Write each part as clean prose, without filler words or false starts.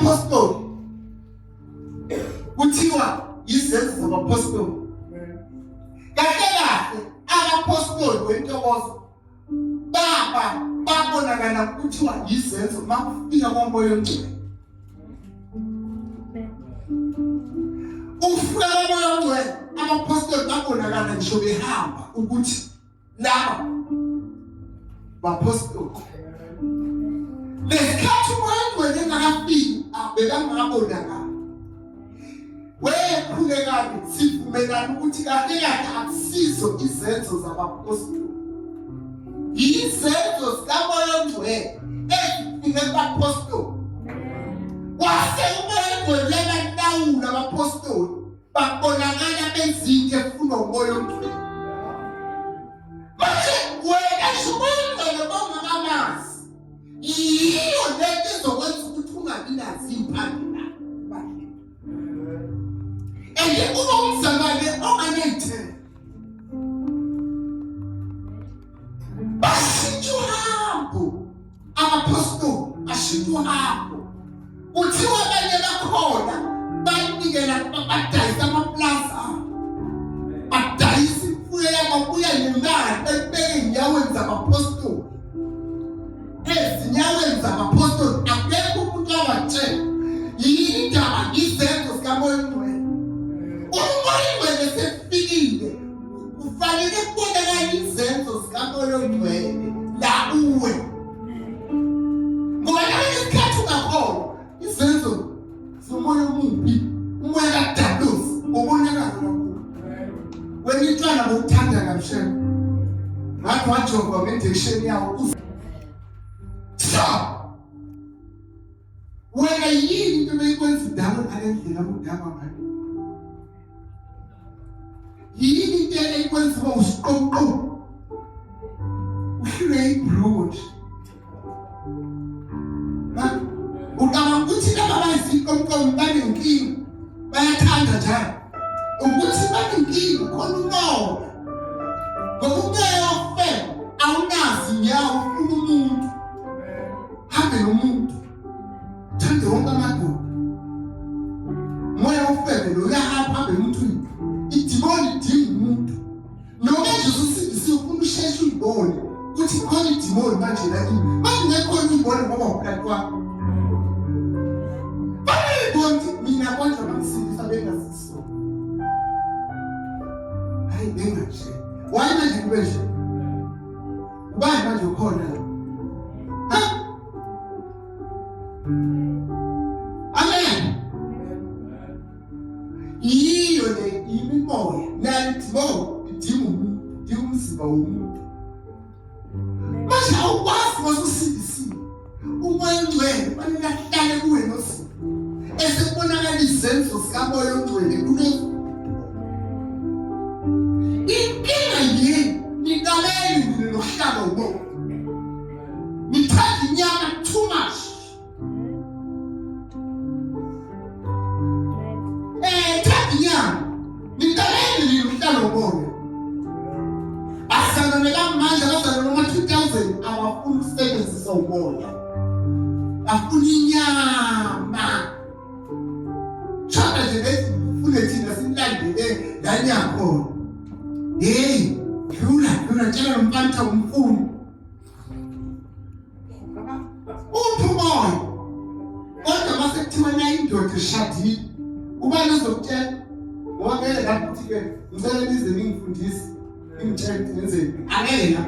apostoli kuthiwa izenzo zabapostoli. Kahle kahle abapostoli wentokozo babonakala kuthiwa izenzo makufika komoya omngcwele. Ufika komoya omngcwele abapostoli babonakala ngisho behamba ukuthi laba bapostoli. Lesikhathi umoya omngcwele engakafiki bekangabonakala. Wekhulekani sivumelana ukuthi kahle kahle akusizo izenzo zabapostoli. Izenzo zikamoya omngcwele ezifike kubapostoli. Wase umoya omngcwele yalawula abapostoli babonakala bezinto efuna umoya omngcwele. Manje wena umoya omngcwele bongakamazi yiyo lento ezokwenza ukuthi ungabi nazo impande la. Uma umzalwane onganethemba bashintsha uhambo, abapostoli bashintsha uhambo. Kuthiwa abanye bakhona banikela badayisa amaplaza abo, badayisa imfuyo yabo, kuya nemali ebeke enyaweni zabapostoli. Ezinyaweni zabapostoli akekho umuntu abatshela yini indaba izenzo zikamoya omngcwele. Umoya omngcwele sefikile kufanele kubonakala izenzo zikamoya omngcwele la uwe. Ngoba isikhathi ungakhona izenzo zomoya omubi, umoya kadalusi ubonakala kakhulu. Wena intwana bokuthanda kamshela ngathi wajoba ngendisheni yawo. Wena yini into beyikwenza idama ngalendlela udama ngayo? Yini into eyikwenza uba usiqoqo uhlule ibrood? Uqaba ukuthi laba bayisiqoqo banenkinga bayathanda njalo ukuthi banenkinga khona umoya. Ngoba umoya ofela awunazi nyawo ufuna umuntu. Hambe nomuntu thande wonke amadoda. Moya ofela lo uyahamba hambe emuntwini. Idimoni idinga umuntu. Noma nje usindisiwe ufuna usheshe uyibone ukuthi khona idimoni manje la kimi. Manje ngekhona uyibone ngoba uphakathi kwakho. Bayibona mina konke bangisindisa bengasisiso. Hayi bengaje. Why manje kube nje? Ubani manje ukhona la? Amen. Yiyo le imimoya nalithimo idinga umuntu, idinga umzimba womuntu. Manje awukwazi ngokusindisiwe. Umoya omngcwele kufanele ahlale kuwe nosimo. Esebonakala izenzo zikamoya omngcwele kulo. Inkinga yini? Nikaleni nina nohlala umoya. Nithanda inyama too much. Nikaleni nina nohlala umoya. Asana nekamanje kasana noma 2000 abafuna ukusebenzisa umoya. Afuna inyama. Chaka nje lethi ufune thina simlandele lani yakho. Hey, khula tshela nomfana umfuni. Umoya. Kodwa mase kuthiwa na indoda eshadile. Ubani uzokutshela? Ngoba ngeke ngathi ke ngicela nize ningifundise. Ngitshela ngenzeni. Angeke la.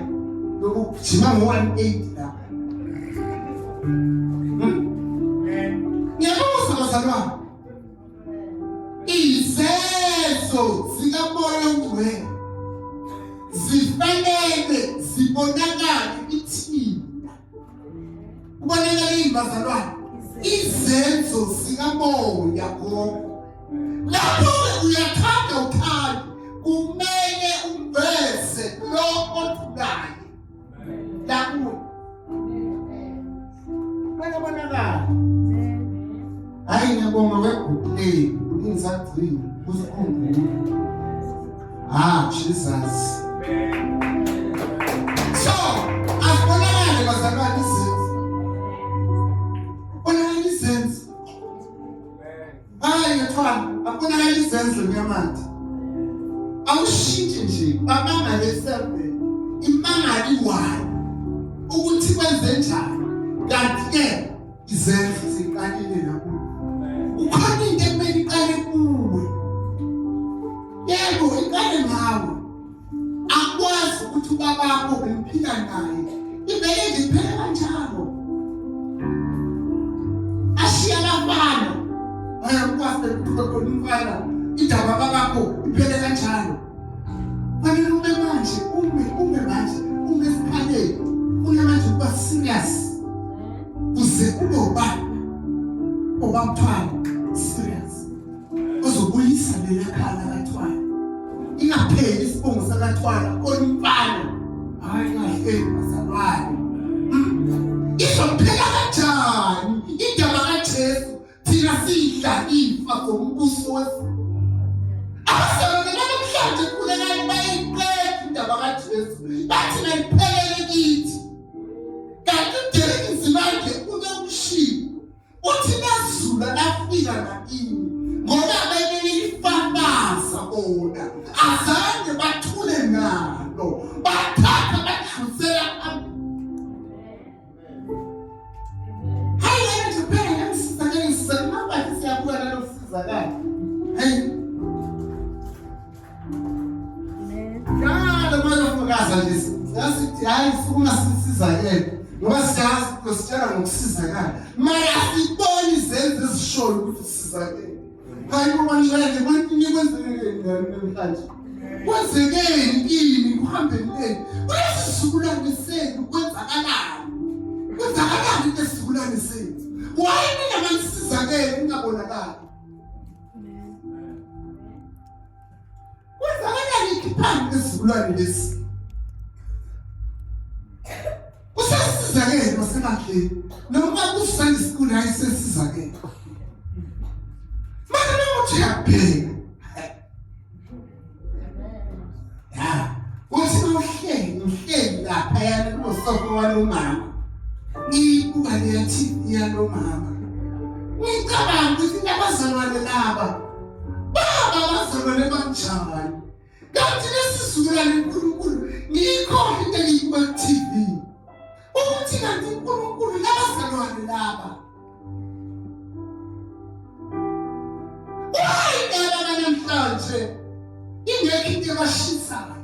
Lokujima ngo-180 la. Ngiyabuza bazalwane. Izenzo zikamoya omngcwele zifanele zibonakale ithina. Kubonakala yini bazalwane? Izenzo zikamoya gogo. Lapho uyathanda uthanda kumele uveze lo othunayo. Lapho bayabonakala. Hayi ngiyabonga wegugule ukungisathini usikhumbule. Jesus. So, asibonakale bazalwane izenzo. Bonakala izenzo. manje. Awushintshe nje bamangale selbe. Imangali wayo ukuthi kwenze njani. Kanti ke izenzo ziqalile lapho. Ukhona into ekumele iqale kuwe. Yebo, iqale ngawe. Akwazi ukuthi ubabakho bemphila naye. Ivele nje iphele kanjalo. Ashiya abafana. Ayakwazi ukuthi umfana indaba babakho iphele kanjalo. Fanele ube manje, ume manje, ume siphakele. Unamanje ukuba serious. Uze ube ubaba. Obamthwala serious. Uzobuyisa le yakhala kathwala. Ingapheli isibongo sakathwala olumfana. Hayi kahle bazalwane. Izophela kanjani indaba kaJesu thina sidla ifa zombuso wesizwe. Abasebenzi namhlanje kulekani bayiqeda indaba kaJesu. Bathi nayiphelele kithi. Kanti uDelekisi manje unokushiya. Uthi nazula lafika nakini. Ngoba belilifafaza bona. Azange bathule nalo. Bathatha badlulisela hayi yena nje phela ngisizakele ngisenabathi siyabuya nalo kusizakala. Hayi. Kana manje nje sasithi hayi sifuna sisizakele. Ngoba siyazi ukuthi sitshela ngokusizakala. Mara asiboni izenzo ezishoyo ukuthi sisizakele. Hayi ngoba nje kwenzekeni namhlanje. Kwenzekeni kimi kuhambe nini? Kwesizukulwane sethu kwenzakalani? Kwenzakalani kwesizukulwane sethu? Why mina mangisizakele ngingabonakala? Kwenzakalani ikhiphambi kwesizukulwane lesi? Usasizakele basemakhaya. Noma kusanda isikole ayisesizakele. Manje nokuthi yaphela. Uhleli lapha yana nosoko walomama. Ngibuka le TV yalomama. Ngicabanga ukuthi abazalwane laba baba abazalwane banjani. Kanti lesizulwane uNkulunkulu ngikho into engikuba TV. Ukuthi kanti uNkulunkulu labazalwane laba. Why laba namhlanje ingekho into ebashisayo.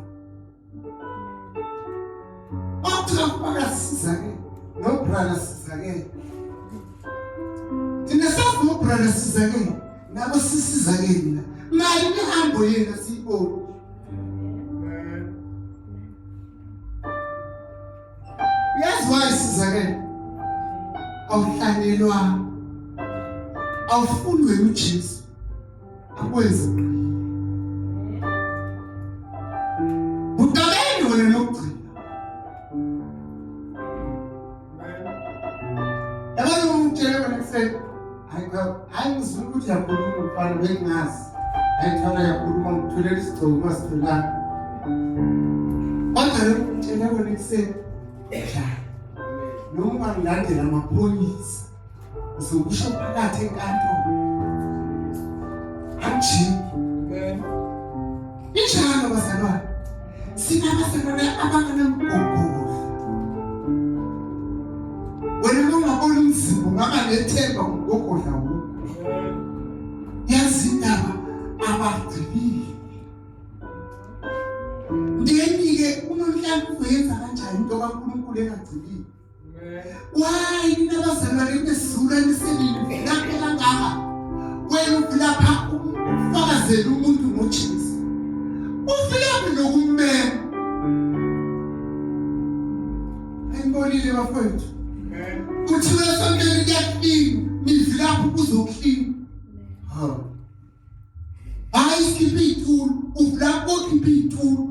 Bakufaka sizakele no brother sizakele. Thina sazi no brother sizakele nabo sisizakele la. Mali nihambo yena siyibona. Yazi why sizakele? Awuhlanyelwa. Awufundwe uJesu. Akwenze. Utabeni wena nokugcina. Hayi ngizwe ukuthi yakhuluma umfana bengazi. Ayithanda yakhuluma ngithulela isigcoko masithulana. Kodwa lokho ngitshela wena ekseni. Noma ngilandela amaphoyisa. Uzokusho phakathi enkantolo. Anjini. Injalo bazalwane. Sinabazalwane abanganamgogodla. Wena ungabona umzimba ngaba nethemba ngogodla wo. Yazi indaba abagcibile. Ndiyeke uNonhlanhla uyenza kanjani into kaNkulunkulu engagcibile. Why ninabazalwane besizulwane selini lapha kangaka. Wena ulapha ufakazela umuntu ngoJesu. Ufika nokummema. Ayibonile bafowethu. Kuthiwa sonke liyaklina, nivilapho kuzoklina. Hayi skipha itulo, uvulapho khipha itulo.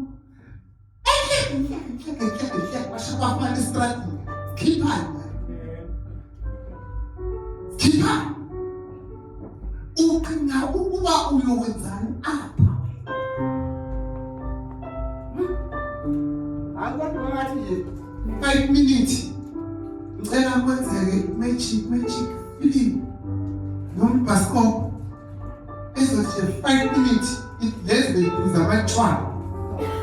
Basho bafana estradini. Khipha. Uqina ukuba uyokwenzani apha. Akwathi ngathi nje 5 minutes. Ngicela kwenzeke magic film nombascope ezothi 5 minutes lezi beyibiza amatshwala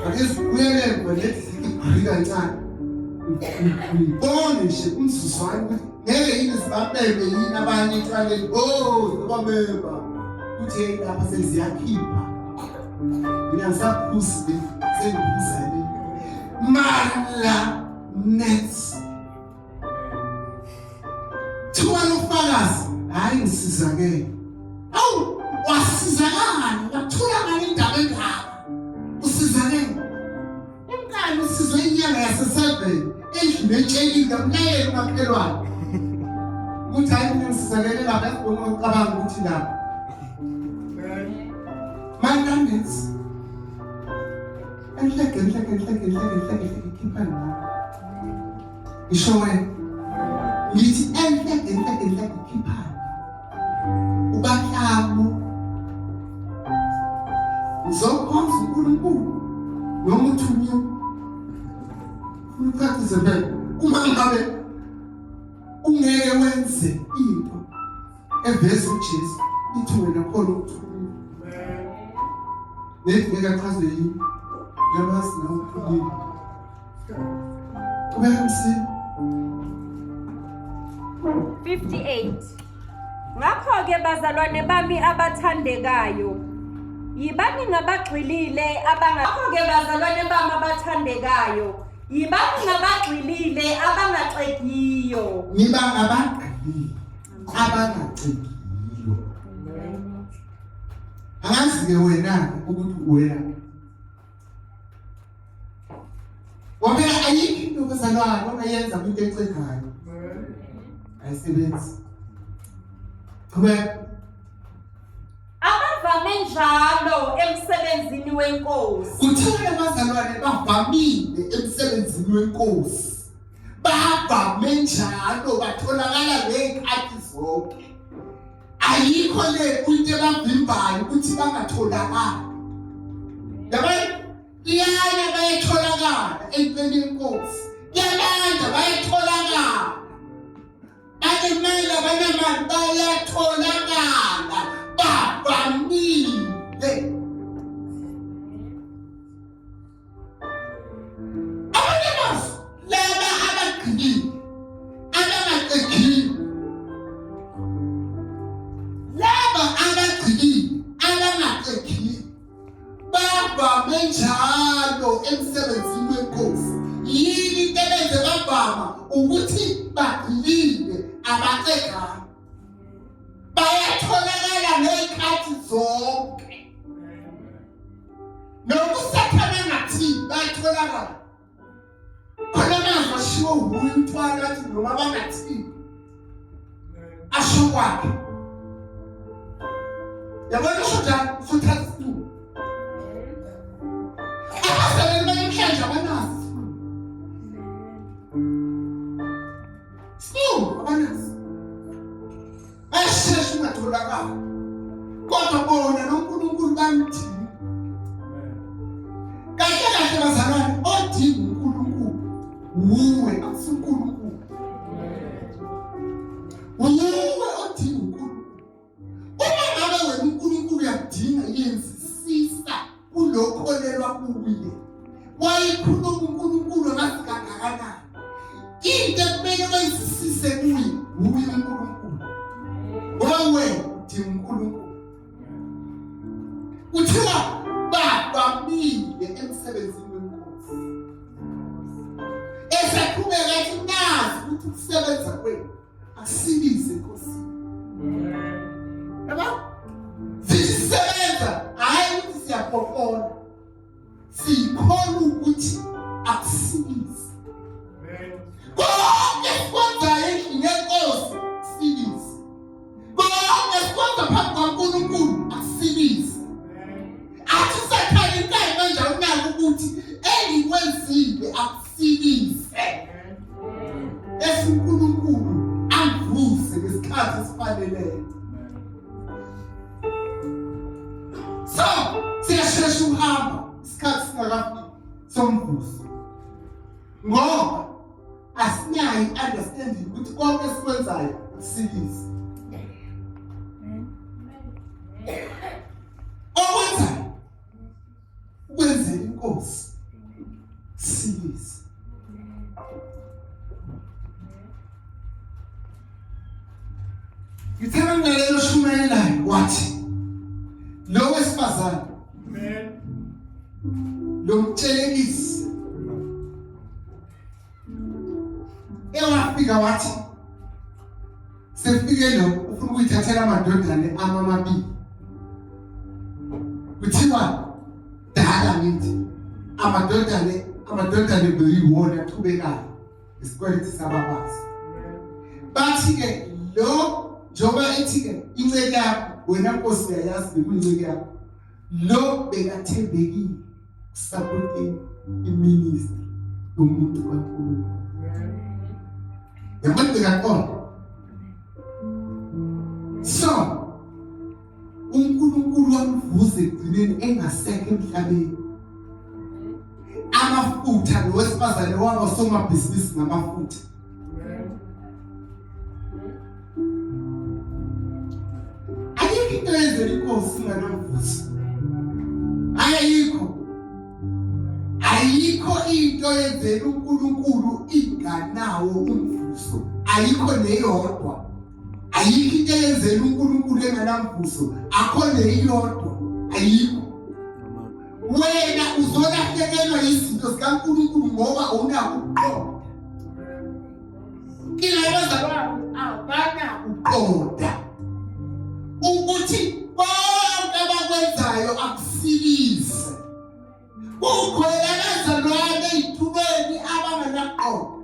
ake sibuyele ngolethi sithi kancane ngibone nje umzuzwana ukuthi ngeke yini sibabebe yini abanye etshwaleni sibabeba kuthi lapha seziyakhipha mina ngisaphusi sengiphuzane mala nets thuwana ufakazi hayi ngisizakele wasizakala watholakala indaba engaka usizakele inkani usizwe inyanga yase-7 endlini etshekile umlayeli umakhelwane ukuthi hayi mina ngisizakele lapha esibona ucabanga ukuthi lapha mandanets enhleke khipha lapha ngisho wena ngithi enhleke khipha ubahlamo uzokhonza uNkulunkulu noma uthunyiwe ukhathi zempela uma ngabe ungeke wenze into eveza uJesu ithi wena khona ukuthunyiwe nethi ngeke achazwe yini yabazi nawe uthunyiwe kubeka msini 58 Ngakho-ke bazalwane bami abathandekayo yibani ngabagxilile ngakho-ke bazalwane bami abathandekayo yibani ngabagxilile abangaxegiyo niba ngabagxilile abangaxegiyo angazi-ke wena ukuthi wena wabeka ayikho into bazalwane ongayenza into exegayo ayisebenzi abavame njalo emsebenzini wenkosi kuthina abazalwane bavamile emsebenzini wenkosi bavame njalo batholakala ngezikhathi zonke ayikho le into ebavimbayo ukuthi bangatholakali yabona iyana bayatholakala empeleni yenkosi yabanda bayatholakala akumele abanamali bayatholakala bavamile abanamazi laba abagxilile abangaqeqile laba abagxilile abangaqeqile bavame njalo emsebenzini wenkosi yini into ebenze bavama ukuthi bagxilile abacegayo bayatholakala ngezikhathi zonke nokusathana ngathi bayatholakala khona manje ashiwo nguye umthwala athi noma bangathi asho kwakhe yabona njani futhathu abasebenzi banamhlanje abanazi abanazi asheshe ungatholakala kodwa bona noNkulunkulu bamthini kahle bazalwane odinga uNkulunkulu uwe akusiNkulunkulu uwe odinga uNkulunkulu uma ngabe wena uNkulunkulu uyadinga yenzisisa kulokholelwa kuye wayikhuluma uNkulunkulu ngathi kangakanani into kumele bayisisise kuye uNkulunkulu ngowe udinga uNkulunkulu uthiwa bavamile emsebenzini wenkosi esaqhubeka ethi nazi ukuthi ukusebenza kwenu akusibize enkosini yabo sisebenza hayi ukuthi siyapopola sikhona ukuthi akusibize konke sikwenzayo endlini yenkosi akusibize konke sikwenza phambi kwaNkulunkulu akusibize athi sathana inkayi manje awunako ukuthi engikwenzile akusibize esiNkulunkulu angivuze ngesikhathi esifaneleyo so siyashesha ukuhamba isikhathi singakafiki somvuzo ngoba asinayo understanding ukuthi konke esikwenzayo akusibize okwenzayo ngithanda ngalelo shumayelayo wathi lo wesifazane lo mtshelekisi ewafika wathi sefike lo ufuna ukuyithathela amadodane amabili kuthiwa dala ngithi amadodane beyiwona aqhubekayo isikwelethi sababazi bathi-ke lo njengoba ethi-ke inceke yakho wena Nkosi uyayazi bekuyinceke yakho lo bekathembekile kusapoteni iministry yomuntu kaNkulunkulu yabona bekaqonda so uNkulunkulu wamvuza ekugcineni engasekho emhlabeni amafutha nowesifazane waba somabhizinisi ngamafutha ayikho into yenzela inkosi inganamvuzo ayikho into yenzela uNkulunkulu inganawo umvuzo ayikho neyodwa ayikho into yenzela uNkulunkulu enganamvuzo akho neyodwa ayikho wena uzolahlekelwa izinto zikaNkulunkulu ngoba unako ukuqonda abazalwane abana ukuqonda ukuthi bonke abakwenzayo akusilise kukhona abazalwane ey'thubeni abanganaqonda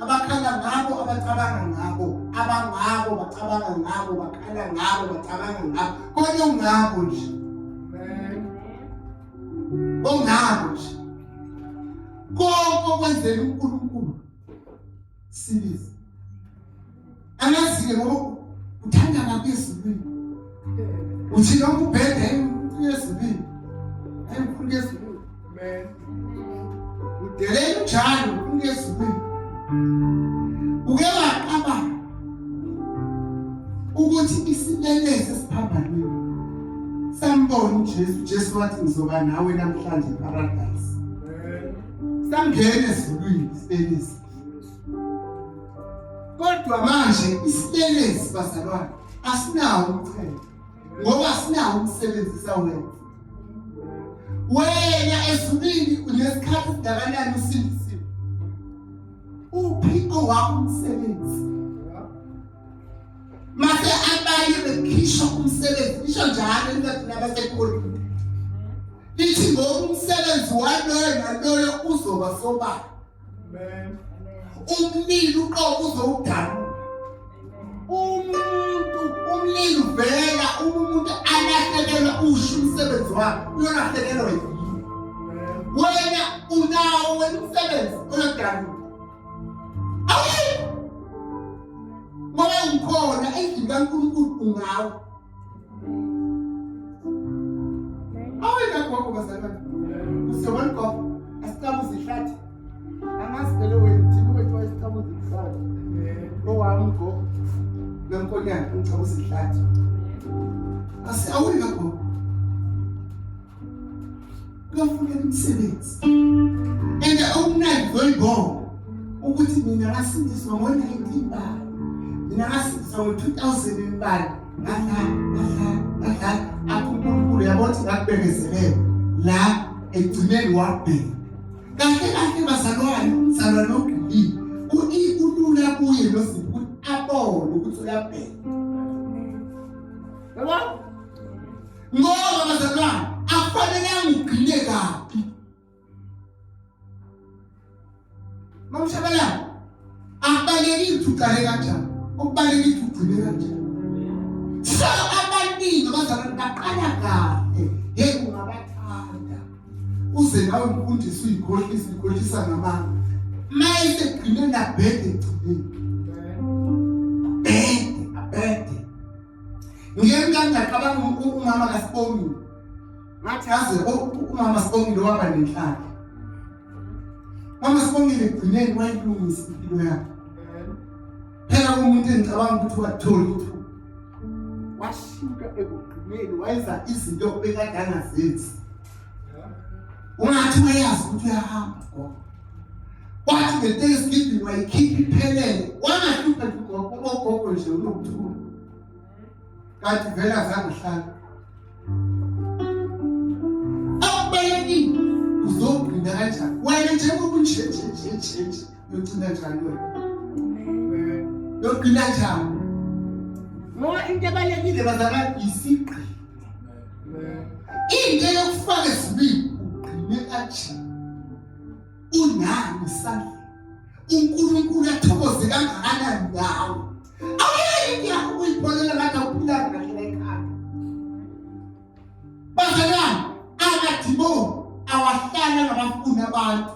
abakhala ngabo abacabanga ngabo abangabo bacabanga ngabo bakhala ngabo bacabanga ngabo konke ungabo nje ongabo nje konke okwenzela uNkulunkulu silise angazi-ke ngoba uthanda kabi ezulwini uthi noma ubhede ezulwini ayimfuna ezulwini udelela njalo ufuna ezulwini uke waqabanga ukuthi isilelesi esiphambanweni sambona uJesu wathi ngizoba nawe namhlanje eparadise sangena ezulwini isilelesi kodwa manje isilelesi bazalwane asinawo umthelo ngoba sinawo umsebenzi sawenza wena ezulwini unesikhathi sidakanani usindisiwe uphi owakho umsebenzi mase abanye bekhishwa umsebenzi isho njalo into abasepolitiki lithi ngoba umsebenzi waloyo naloyo uzoba sobala umlilo uqobo uzowudala umlilo uvela umuntu alahlekelwa usho umsebenzi wakhe uyolahlekelwa yini wena unawo wena umsebenzi oyodala ngoba ukhona endlini kaNkulunkulu ungawo awena gogo bazalwane usiyobona gogo asikabuze ihlathi angasivele wena thina wethu wasikabuze ihlathi owami gogo lenkonyana ngicabuse ihlathi awunika gogo kufuneka umsebenzi and okumnandi zoyibona ukuthi mina ngasindiswa ngo-19 bani mina ngasindiswa ngo-2000 bani ngadlala apho uNkulunkulu yabona ukuthi ngakubekezelele la egcineni wabheka kahle bazalwane umzalwane ogqilile ulula kuye noZipho ukuthi abone ukuthi uyabheka yabo ngoba bazalwane akufanele ugcine kabi mamshabalala akubaleki uqale kanjani ukubaleki ugcine kanjani so abaningi abazalwane baqala kahle ungabathanda uze nawe mfundisi uyikhohlisa ngamanga mayese egcine nabhede egcineni abhede ngiyengangaqabanga umama kaSibongile ngathi yazi umama Sibongile waba nenhlaka mama Sibongile egcineni wayilungisa impilo yakhe phela umuntu engicabanga ukuthi watholi ukuthi washinga ekugcineni wayenza izinto obekade angazenzi ungathi uyazi ukuthi uyahamba wathi nge-Thanksgiving wayikhipha iphelele wangahlupha gogo ugogo nje unokuthula kanti vele azange hlala awubalekile uzogcina kanjani wena njengoba nje uyogcina njani wena uyogcina njani ngoba into ebalekile bazalwane isigqi into yokufaka isibili ugcine kanjani unani isandla uNkulunkulu athokoze kangakanani ngawe awuyayi yakho uyibonela ngathi awuphila kahle ekhaya bazalwane amadimoni awahlala ngabafuna abantu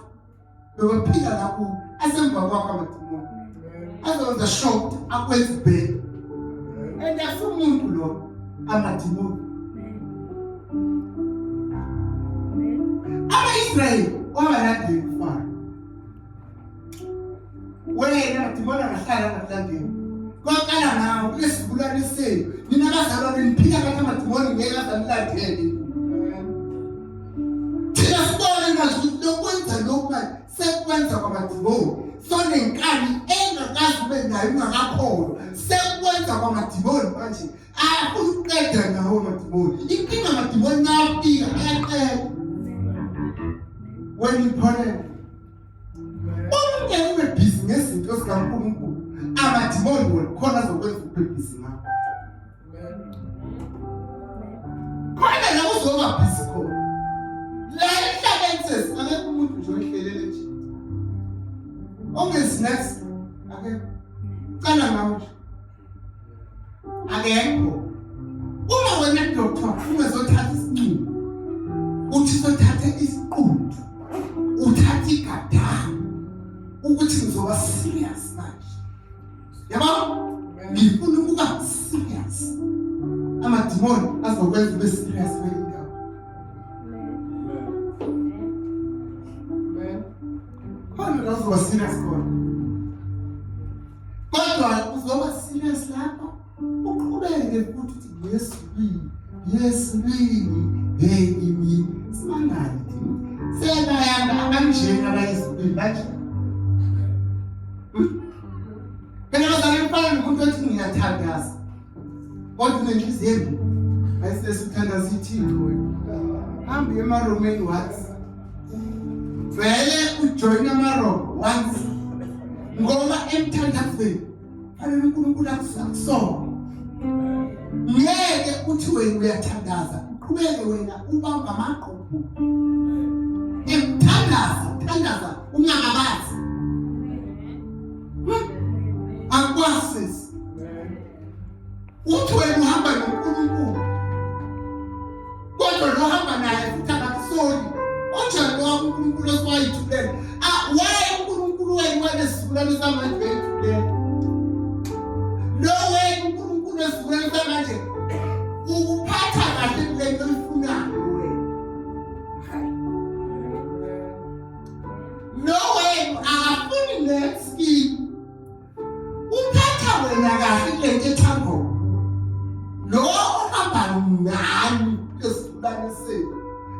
bebephila lapho asemva kwakho amadimoni azokwenza shock akwenza ibheke and asumuntu lo amadimoni ama-Israyeli wabalandeli kufana wena amadimoni angahlala ngakulandeli kwaqala ngawo kulesibulane senu nina bazalwane niphila ngathi amadimoni ngeke azanilandele thina sibone ngazuthi lokwenza lokhu sekwenza kwamadimoni sonenkani engakazi ube nayo ungakakholwa sekwenza kwamadimoni manje afuna ukuqeda ngawo amadimoni inkinga amadimoni nafika ayaqeda when important umke ube busy ngezinto zikaNkulunkulu amadimoni wona khona azokwenza ube busy ngakho khona la uzoba busy khona la emhlabeni akekho umuntu nje ohlelele nje ongesinetsi akekho cala ngawo akekho uma wena doctor ungezothatha isinqumo uthi uzothatha isiquntu uthatha igadama ukuthi ngizoba serious manje yabo ngifuna ukuba serious amadimoni azokwenza ube serious wendawo khona la uzoba serious khona kodwa uzoba serious lapho uqhubeke futhi uthi Yesu hey kimi simangali sebayanga abanjena abayisibili manje kana bazalifana nomuntu othi ngiyathandaza kodwa nenhliziyo yami ayisesithandaza ithini wena hambi emaromeni wathi vele ujoin amarom once ngoba emthandazweni fanele uNkulunkulu akusona ngeke uthi wena uyathandaza uqhubeke wena ubamba amaqhubu thandaza ungakabazi akwazi uthi wena uhamba noNkulunkulu kodwa lo hamba naye futhi akakusoli onjani lo uNkulunkulu oswayithulela waye uNkulunkulu wena nesibulane samanje lo wena uNkulunkulu esibulane samanje ukuphatha kahle kulento oyifunayo wena no way akafuni next uphatha wena kahle lento ethambo lo ohamba nani esibulane senu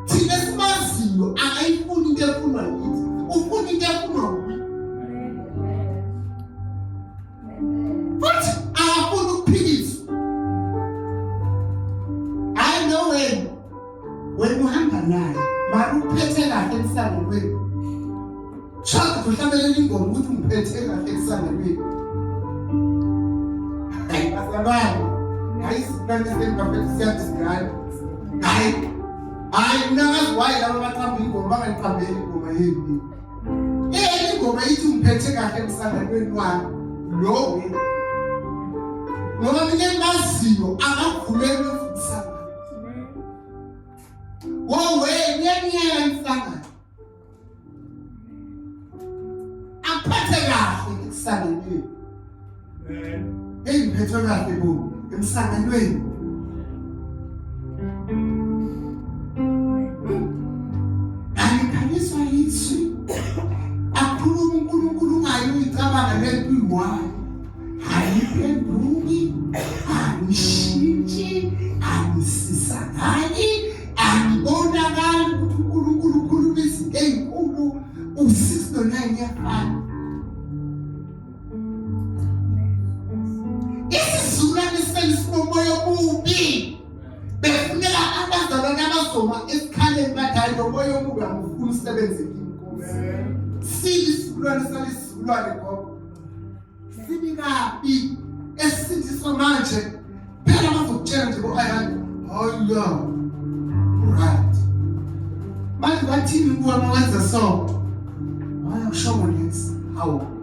thina simaziyo akayifuni into efunwa yithi ufuna into efunwa futhi akafuni ukuphikiswa I know when uhamba naye mara uphethe kahle emsangweni shaka kuhlabela ingoma ukuthi ungiphethe kahle emsangweni bazalwane ayisibulane sengafethi siyathigana hayi nakaziwayi laba baqamba ingoma bangayiqambeli ingoma yeni ingoma ithi ungiphethe kahle emsangweni wami lo wena ngoba mina engimaziyo akavumeli ukufundisana wena emhlangano aphathe kahle emhlanganweni ngiphethe kahle bo emhlanganweni angikhanyiswa yithi akhuluma uNkulunkulu ngayo uyicabanga lento uyiwayo ayiphenduki angishintshi angisisakali angibonakali ukuthi uNkulunkulu ukhuluma izinto ezinkulu u-6 no 9 yafana banisela isimomoya omubi befunela abazalwane abazoma esikhaleni bathi hayi lo moya omubi angifuni usebenze inkosi sibi isizukulwane salisizukulwane gogo sibi kabi esindiswa manje phela bazokutshela nje bo-ayani haya right manje bathini kuwa mawenza so haya kushomo next hawu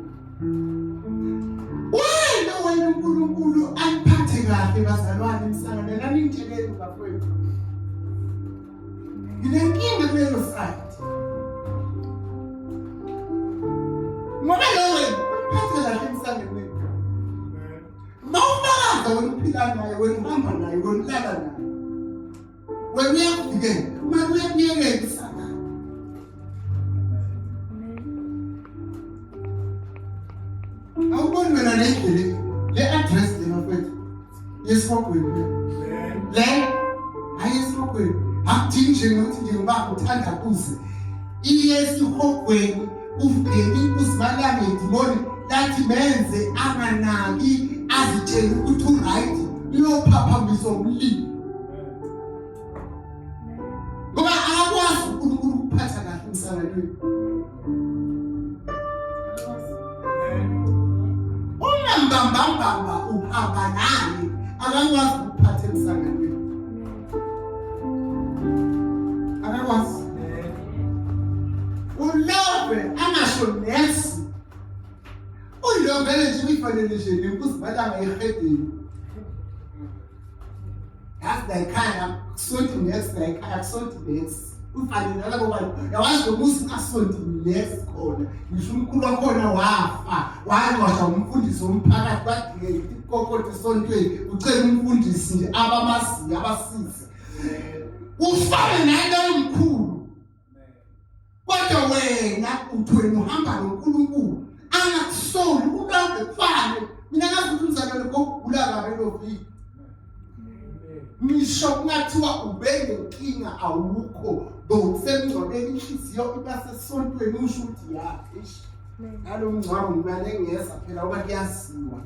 wena uNkulunkulu ayiphathe kahle bazalwane emsangane nani intsheleni bafowethu nginenkinga kulelo side ngoba lo wena uyiphathe kahle emsangane mawubaza wena uphila naye wena uhamba naye wena ulala naye wena uyakuvikela manje uyakuyekela isangane awuboni wena le address le mafethu yesifogweni le ayesifogweni akudingi nje nokuthi nje ngoba uthanda kuze iyesifogweni uveli uzibalame idimoni lathi menze anganaki azitshela ukuthi uright uyophaphambisa umlilo ngoba akakwazi uNkulunkulu ukuphatha kahle emsangalweni mbamba uhamba naye akakwazi ukuphatha emsangalweni akakwazi ulove angasho nesi ulovele nje uyifanele nje nemkuzibalanga ehedini asidayikhaya kusonti next dayikhaya kusonti next ufanele nalabo bantu yawazi lo muzi kasonti next khona ngisho umkhulu wakhona wafa wangcwatshwa umfundisi womphakathi badingeka ikokoti esontweni ucela umfundisi nje abamaziyo abasize ufane naye omkhulu kodwa wena uthi wena uhamba noNkulunkulu angakusoli ulonke kufane mina ngazi ukuthi umzalwane kokugula kabe lo viki ngisho kungathiwa ubenge inkinga awukho bokusemngcwabeni inhliziyo ibasesontweni usho ukuthi ish nalo mngcwabo ngibale ngiyeza phela oba kuyaziwa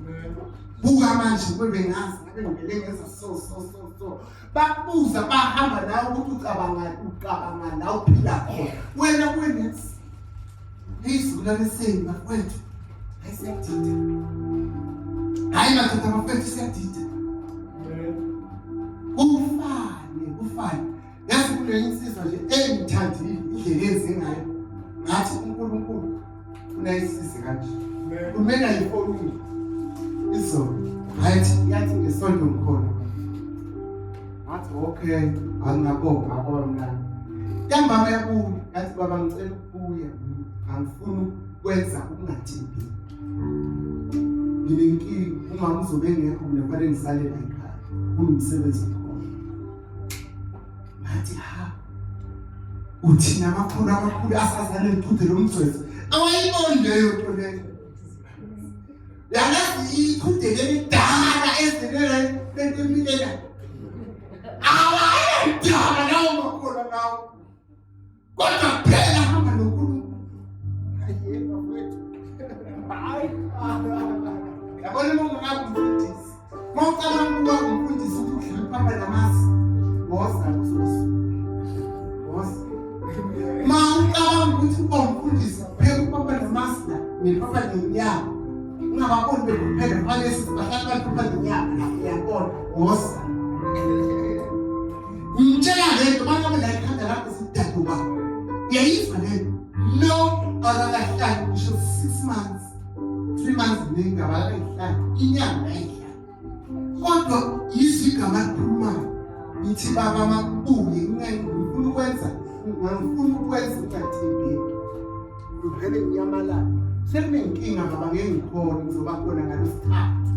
buka manje kube ngazi ngabe ngibele ngeza so bakubuza bahamba nawe ukuthi ucabanga la uphila khona wena kwenethi isizukulwane senu bafowethu ayisiyadida hayi madoda bafowethu siyadida ufane yazi kule insizwa nje engithandile indlela ezingayo ngathi uNkulunkulu unayisize kanje kumena yifonini izolo yathi ngesonto ngikhona ngathi okay angabonga abona ntambama yabuya yathi baba ngicela ukubuya angifuni ukwenza ukungathembi nginenkinga uma uzobe ngekho mina kufanele ngisale la ekhaya kunomsebenzi ngathi uthina amakhulu asazane iphuthe lomthwezi awayibonde leyo nto leyo yalazi iphuthe lemidala ezinele lentimilela awayidala lawo makhulu lawo kodwa phela hamba noNkulunkulu hayi bafowethu hayi yabona mongakufundisi mawucabanga ukuba umfundisi ukuthi udlala papa namasi woza mawucabanga ukuthi uba umfundisi phela upapa namasi nepapa nenyama ungababoni bekuphela phakathi sibahlala papa nenyama uyabona woza ngitshela lento manje la ikhanda lapho sidaduka yayizwa lento no akakahlali ngisho 6 months 3 months ningabalahlali inyanga ayihlali kodwa izigaba likhulumayo ngithi baba makubuye ngifuna ukwenza ungathembeki uvele ngiyamalala sekunenkinga baba ngeke ngikhona ngizoba khona ngalesithathu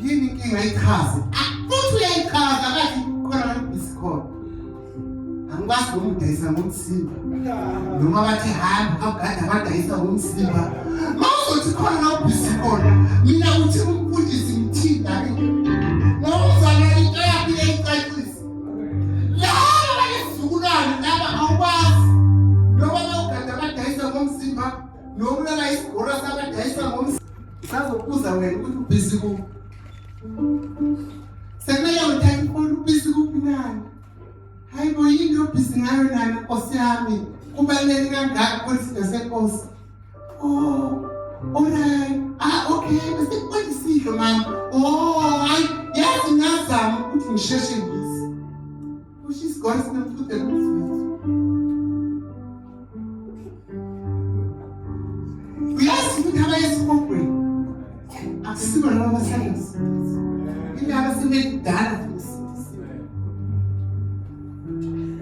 yini inkinga ichaze futhi uyayichaza kathi khona ngibisikhona angikwazi ngomdayisa ngomsimba noma bathi hamba akugada abadayisa ngomsimba mawuzothi khona ngobisikhona mina uthi umfundisi ngithinda ngomzana into yakhe eyicacisa laba balesizukulwane laba awukwazi noma bawugada abadayisa ngomsimba noma ulala isigora sabadayisa ngomsimba Ngisazokubuza wena ukuthi ubhizi kuphi. Sekumele uthathe ifoni ubhizi kuphi nani? Hayi bo yini ubhizi ngayo nani Nkosi yami? Kubaluleke kangaka kwezinto senkosi. Oh, alright. Okay, bese kwendisilo mama. Oh, hayi yazi ngazama ukuthi ngisheshe ngisi. She's got some food and uyazi ukuthi abayesifokweni akusibo laba abasayensi indaba sebedala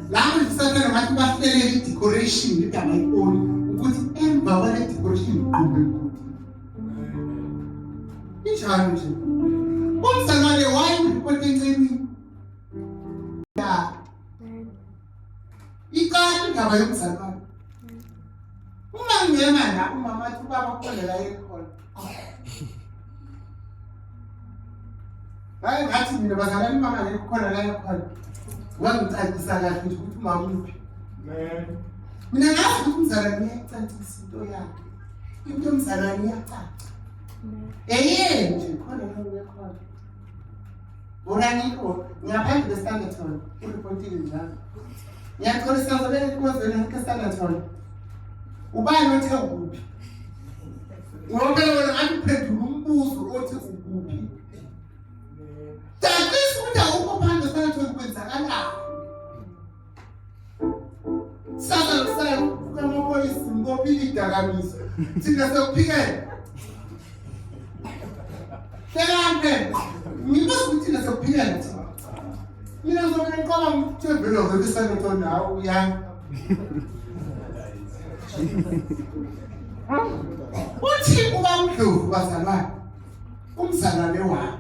labo ndisathana ngathi bahlelele i-decoration indaba ayiboni ukuthi emva kwale decoration iqhube ukuthi injalo nje umzalwane wayiripota encenini ikani indaba yomzalwane uma ngena la umama athi ubaba khona la ekhona hayi ngathi mina bazalwane mama la ekhona la ekhona wangicacisa kahle ukuthi umama uphi mina ngazi ukuthi umzalwane uyayicacisa into yakhe into yomzalwane iyacaca nje khona la ekhona Bonaniko, ngaphandle kwe-standard hall, uripontile njalo. Ngiyaqolisa ngobele kuwazwela ke-standard hall. Ubani othe ukuphi? Ngoba wena ngathi uphendula umbuzo othi ukuphi. Dadisi ukuthi awukho phandle kwe-standard hall kwenzakalani. Sasa kukamaphoyisa ngobili idakamizwa. Thina sekuphikela. Hlekampe. Ngibuza ukuthi nasokuphila nje. Mina ngizobona ngiqala ngithembelo ngokisana khona hawu yani. Uthi uba uDlovu bazalwane. Umzalwane wakhe.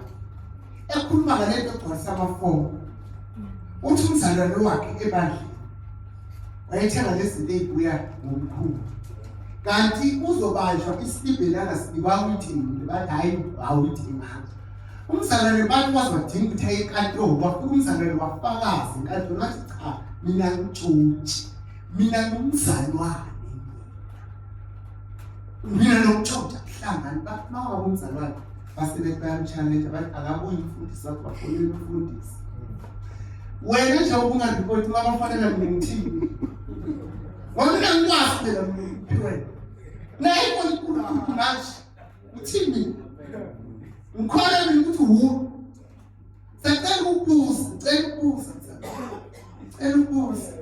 Ekhuluma ngalento egcwalisa amafomu. Uthi umzalwane wakhe ebandla. Wayethenga lezinto ezibuya ngomkhulu. Kanti uzobanjwa isibelana sibiwa ukuthi bathi hayi awuyithenganga. Umzalwane bathi bazodinga ukuthi aye enkantolo bafuna umzalwane wafakazi enkantolo bathi cha mina ngitshutshi mina ngumzalwane mina nokutshotha kuhlangana bathi mawaba umzalwane basebeyamchallenge bathi akabuyi umfundisi wakho bafonela umfundisi wena nje ubungaripoti mabafanele ngithini ngoba mina ngikwazi phela mina naye konkulu manje uthini Ngikhola mina ukuthi wu. Sacela ukubuza, cela ukubuza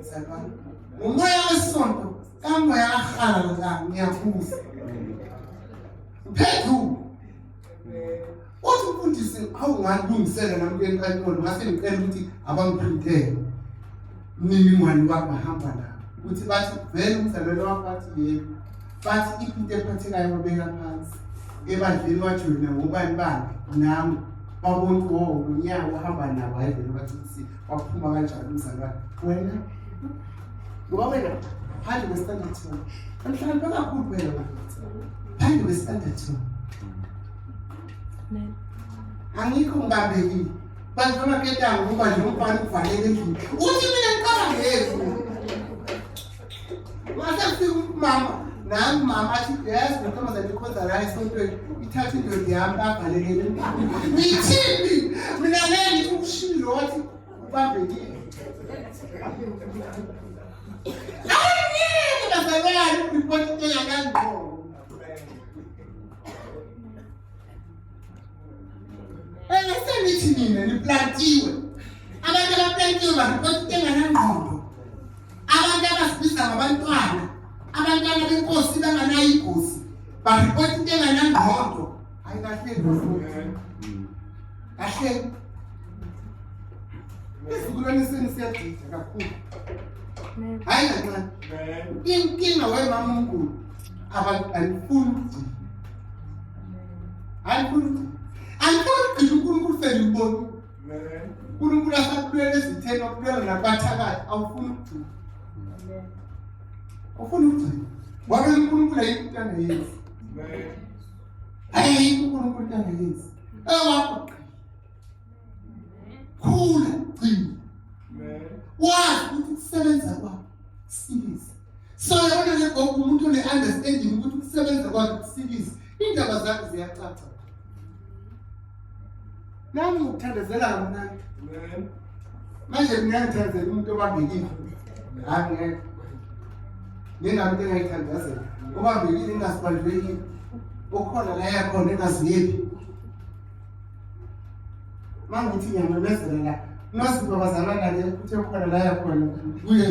mzalwane. Umoya wesonto, kamoya kahala la ngiyabuza. Phethu. Uthi umfundisi awungalungisela nami enkantolo ngase ngicela ukuthi abangiprintele. Imininingwane wakho bahamba la. Ukuthi bathi vele umzalwane wakho bathi yebo. Bathi iphinte ephathekayo babeka phansi. Ebandleni wathi wena ngobani bani nami babonke unyaka uhamba nabo ayivele bathi waphuma kanjani umzalwane wena ngoba wena phandle kwe-standard hall amhlanje kakhulu wena phandle kwe-standard hall angikho ngibambekile bantu amaketanga ngoba nje umfana uvalele endlini uthi mina ngiqala ngevu wasefika umama nami mama athi yes ngikhomba ngikhoza la esontweni ithatha indoda yami avalekele ngithini mina ngeke ukushilo wathi ubambekile ayini bazalwane report into yakangqo senithi mina niplantiwe abantu abaplantiwe bareport into yakangqondo abantu abasibiza ngabantwana abantwana benkosi banganayo ingozi baripota into enganangqondo hayi kahle kahle isizukulwane siyadida kakhulu hayi kancane inkinga wemama uNkulunkulu abantu alifuni uNkulunkulu seliboni uNkulunkulu asakhulele ezitheni okulela nabathakathi awufuni ukugcina ufuna ukugcina wabe uNkulunkulu ayikutanga yezi hayi uNkulunkulu utanga yezi ewakho khula gcina wazi ukuthi kusebenza kwakho silisa so yona le gogo umuntu une-understanding ukuthi kusebenza kwakho kusilisa Indaba zakhe ziyacaca. Nami ngikuthandazela kamnandi. Manje mina ngithandazela umuntu obambekile. Hayi ngingabe ngiyithandazela. Obambekile ingasibalulekile. Ukhona la yakhona engaziyephi. Mangithi ngiyamemezela la. Nasiba bazalana le ukuthi ukhona la yakhona. Kuye.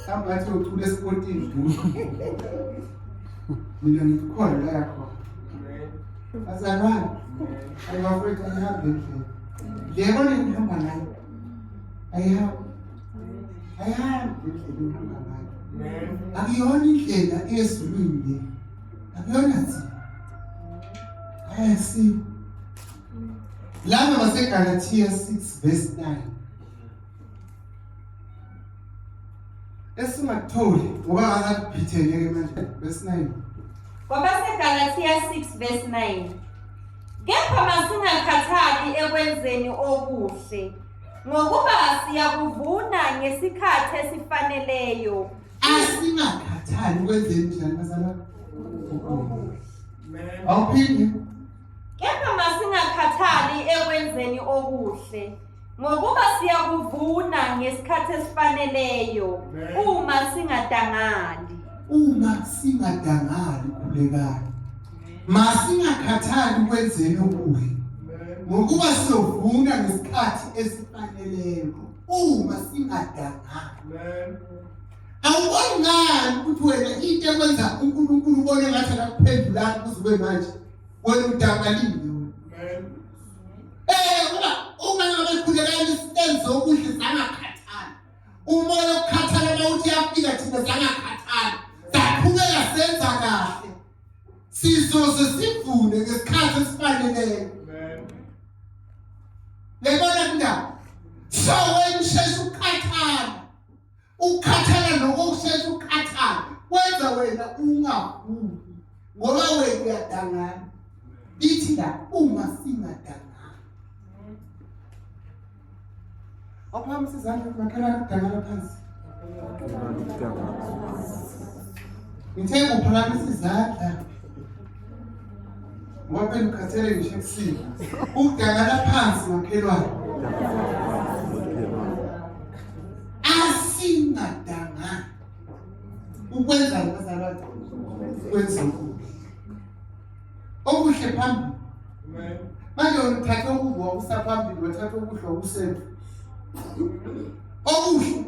Kambathi uthule esportini. Mina ngikhona la yakhona. Azalwane. Ayibafowethu ayihambe endlini. Yebo ngihamba nayo. Ayihambe endlini ngihamba nayo. Akuyona indlela ezulwini le. Akuyona nzi. Ayasi. Laba baseGalatia 6 verse 9. Esingatholi ngoba akaphithene manje verse 9. KwabaseGalatia 6 verse 9. Kepha masingakhathali ekwenzeni okuhle, ngokuba siyakuvuna ngesikhathi esifaneleyo. Asingakhathali ukwenzeni njani bazalwane? Awuphinde. Kepha masingakhathali ekwenzeni okuhle, ngokuba siyakuvuna ngesikhathi esifaneleyo, uma singadangali. Uma singadangali khulekani. Masingakhathali ukwenzeni okuhle. Ngokuba siyovuna ngesikhathi esifaneleyo, uma singadangali. Awuboni ngani ukuthi wena into ekwenza uNkulunkulu ubone ngathi akuphendulanga kuzube manje? Wena udangalile wena. Uma ngabe khulekani isenzo okuhle sangakhathali. Umoya okukhathala mawuthi yafika thina sangakhathali. Saqhubeka senza kahle. Sizoze sivune ngesikhathi esifaneleyo. Yabona ndaba. So wena usheshe ukhathala nokusheshe ukhathala. Wenza wena ungavuni. Ngoba wena uyadangala. Ithi la uma singadangala. Awuphakamisa izandla makhala kudangala phansi. Ngithe uphakamisa izandla. Ngoba phela ukhathele ngisho ekusini. Ukudangala phansi makhelwane. Asingadangala. Ukwenza bazalwane. Ukwenza okuhle phambili. Manje uthatha okubi wakusaphambili, wathatha okuhle wakusemva. Okuhle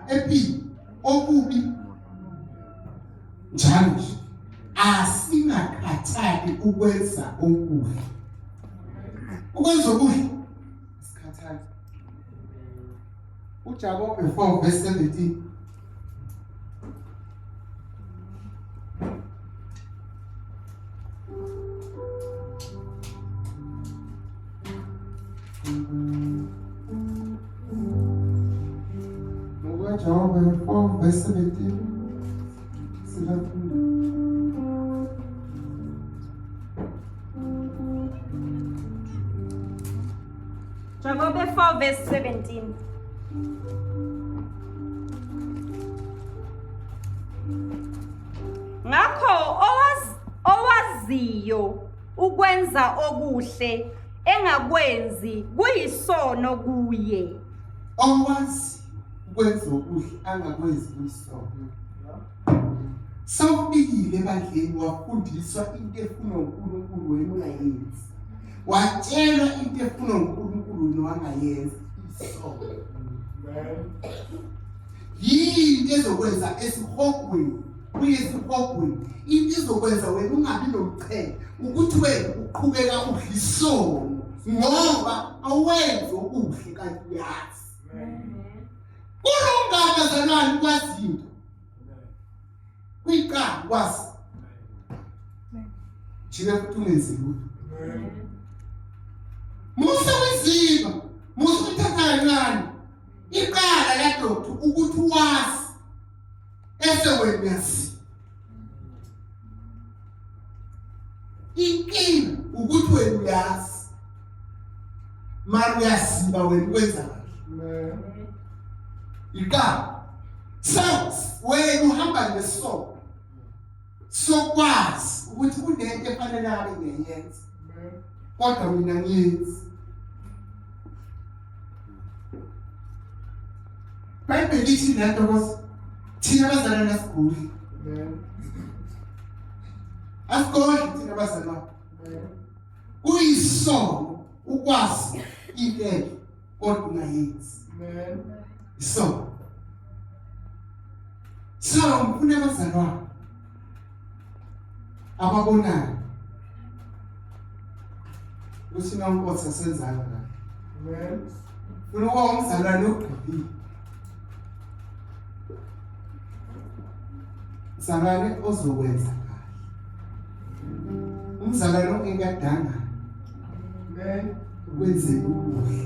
empini, okubi njalo nje. Asingakhathali ukwenza okuhle. Ukwenza okuhle sikhathali. uJakobe 4 verse 17. Job 4 verse 17. Job 4 verse 17. Ngakho owaziyo ukwenza okuhle engakwenzi kuyisono kuye. Owazi ukwenza okuhle angakwenzi kuyisono. Sawubikile bandleni wafundiswa into efuna uNkulunkulu wena ungayenzi. Watshelwa into efuna uNkulunkulu wena wangayenzi isono. Yini ezokwenza esihogweni kuyesihogweni into ezokwenza wena ungabi nomchele ukuthi wena uqhubeka udla isono ngoba awenzi okuhle kanti uyazi. Kulungama zanani kwazinto. Kuyiqala kwazi. Jike futhi ungenzile. Musa wiziba, musa uthatha kancane. Iqala la doctor ukuthi wazi. Ese wena uyazi. Inkinga ukuthi wena uyazi. Mara uyasiba wena ukwenza kahle. Iqala. So wena uhamba ngesono. sokwazi ukuthi kunento efanele ngabe ngiyenza kodwa mina ngiyenzi. Bayibhele ithi lento ukuthi thina abazalwane asiguli. Asigoli thina abazalwane. Kuyisono ukwazi into kodwa ungayenzi. So ngifuna abazalwane ababonayo ukuthi nonkosi asenzanga kahle. Funa ukuba umzalwane ogqibile. Umzalwane ozokwenza kahle. Umzalwane ongengadanga ukwenze ukuhle.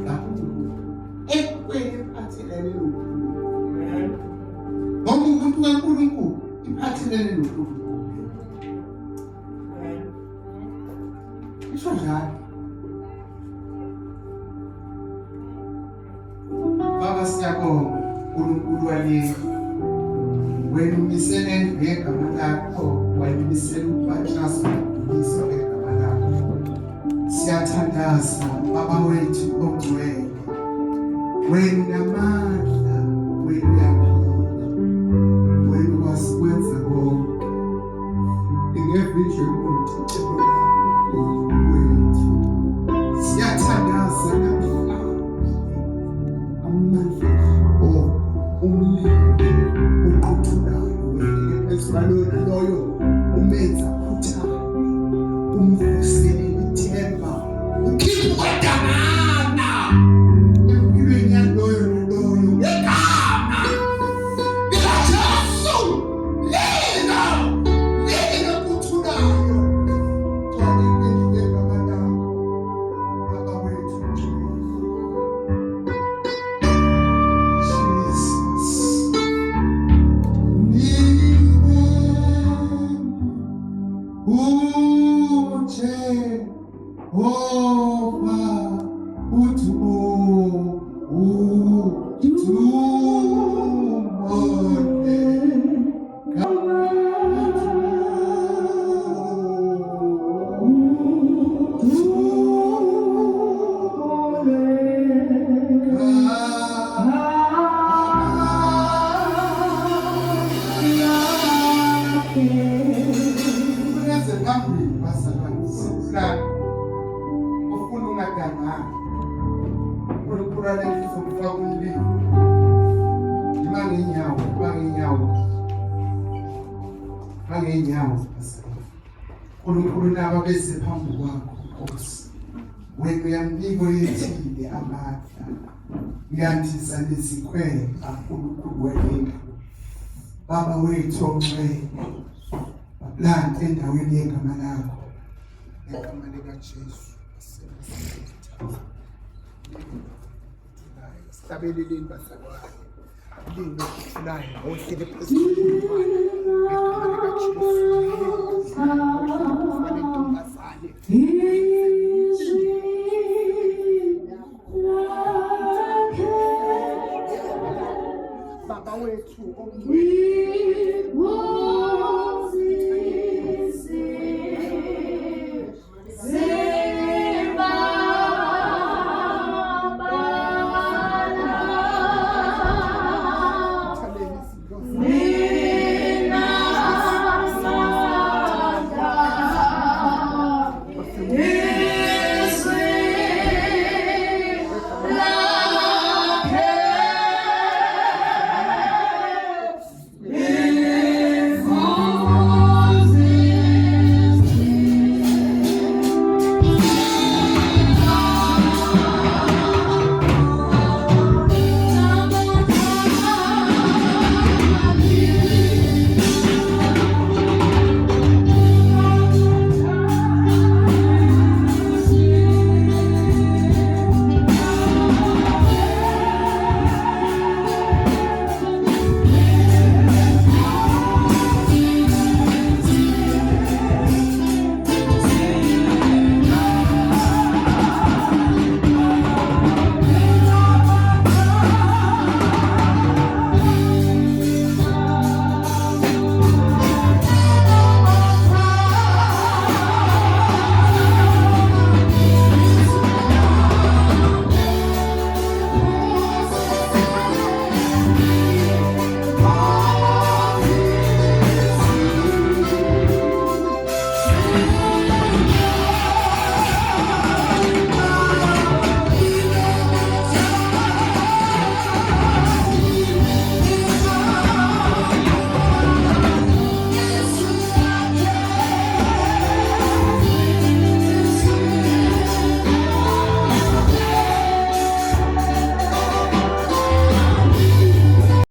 Kakhulu ekweni ephathelene noNkulunkulu. Ngoba umuntu kaNkulunkulu iphathelene noNkulunkulu. Isho njalo. Baba siyabonga uNkulunkulu waleli. Wena umisele ngegama lakho, wayimisela ukubaxhasa ukudumisa ngegama lakho. Siyathandaza Baba wethu ongcwele. Wena amandla, wena yaphila. Wena wasikwenza konke. Ingevinje umthixo wethu. Siyathandaza namhlanje. Amandla akho umlinde uquthulayo wena esibaloni loyo umenza uthando. Umvusele ithemba. Ukhipha ukudangana. Empilweni yaloyo loyo ngegama likaJesu. Lina kuthulayo. Thole ngegama lakho. Baba wethu. Jesus. uNkulunkulu naba beze phambi kwakho Nkosi. Wena uyamnika oyethile amandla. Uyandisa nezikhwela uNkulunkulu wena. Baba wethu ongcwele. Baplanta endaweni yegama lakho. Ngegama likaJesu. Sabeleleni bazalwane. Lino kuthulayo ohlele phezulu kwalo. Ngegama likaJesu. Kufanele intombazane. Baba wethu ongcwele.